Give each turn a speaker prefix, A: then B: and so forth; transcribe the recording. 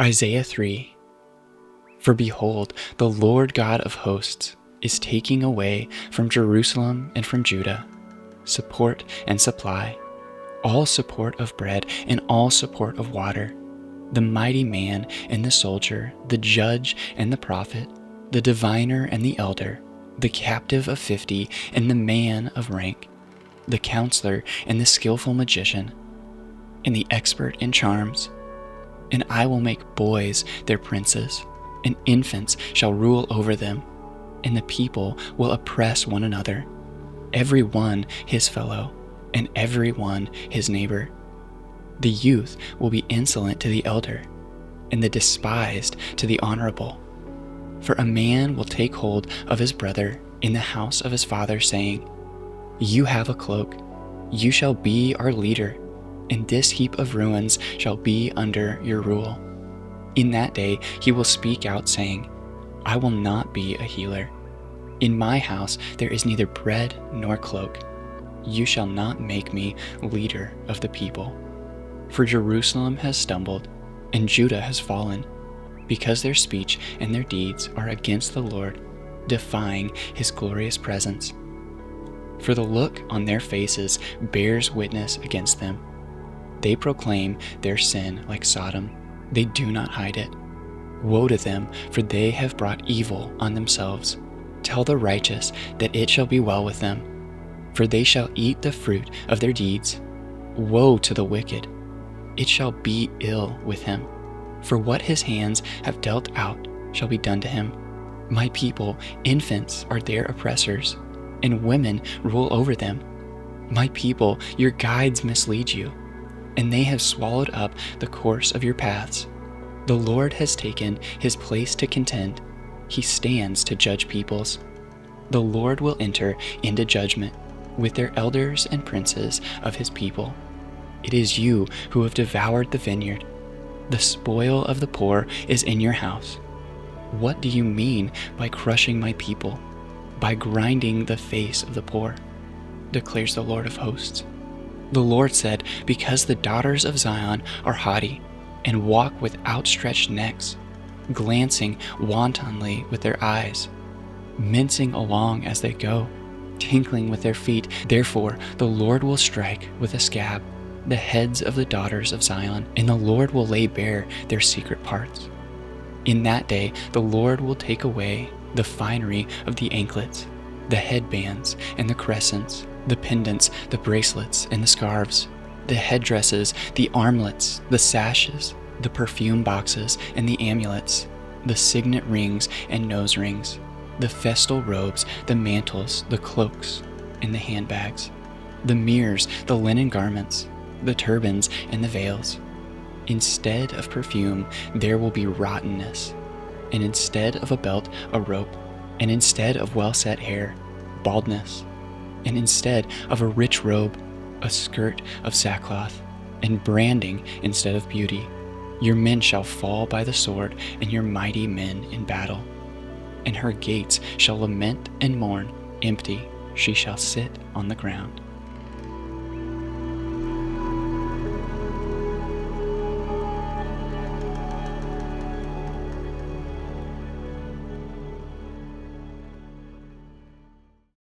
A: Isaiah 3. For behold, the Lord God of hosts is taking away from Jerusalem and from Judah support and supply, all support of bread and all support of water, the mighty man and the soldier, the judge and the prophet, the diviner and the elder, the captive of 50 and the man of rank, the counselor and the skillful magician, and the expert in charms. And I will make boys their princes, and infants shall rule over them, and the people will oppress one another, every one his fellow, and every one his neighbor. The youth will be insolent to the elder, and the despised to the honorable. For a man will take hold of his brother in the house of his father, saying, You have a cloak, you shall be our leader, and this heap of ruins shall be under your rule. In that day he will speak out, saying, I will not be a healer. In my house there is neither bread nor cloak. You shall not make me leader of the people. For Jerusalem has stumbled, and Judah has fallen, because their speech and their deeds are against the Lord, defying his glorious presence. For the look on their faces bears witness against them. They proclaim their sin like Sodom. They do not hide it. Woe to them, for they have brought evil on themselves. Tell the righteous that it shall be well with them, for they shall eat the fruit of their deeds. Woe to the wicked, it shall be ill with him, for what his hands have dealt out shall be done to him. My people, infants are their oppressors, and women rule over them. My people, your guides mislead you, and they have swallowed up the course of your paths. The Lord has taken his place to contend. He stands to judge peoples. The Lord will enter into judgment with their elders and princes of his people. It is you who have devoured the vineyard. The spoil of the poor is in your house. What do you mean by crushing my people, by grinding the face of the poor? Declares the Lord of hosts. The Lord said, because the daughters of Zion are haughty and walk with outstretched necks, glancing wantonly with their eyes, mincing along as they go, tinkling with their feet. Therefore the Lord will strike with a scab the heads of the daughters of Zion, and the Lord will lay bare their secret parts. In that day the Lord will take away the finery of the anklets, the headbands and the crescents, the pendants, the bracelets and the scarves, the headdresses, the armlets, the sashes, the perfume boxes and the amulets, the signet rings and nose rings, the festal robes, the mantles, the cloaks, and the handbags, the mirrors, the linen garments, the turbans, and the veils. Instead of perfume, there will be rottenness, and instead of a belt, a rope, and instead of well-set hair, baldness, and instead of a rich robe, a skirt of sackcloth, and branding instead of beauty. Your men shall fall by the sword, and your mighty men in battle. And her gates shall lament and mourn, empty she shall sit on the ground.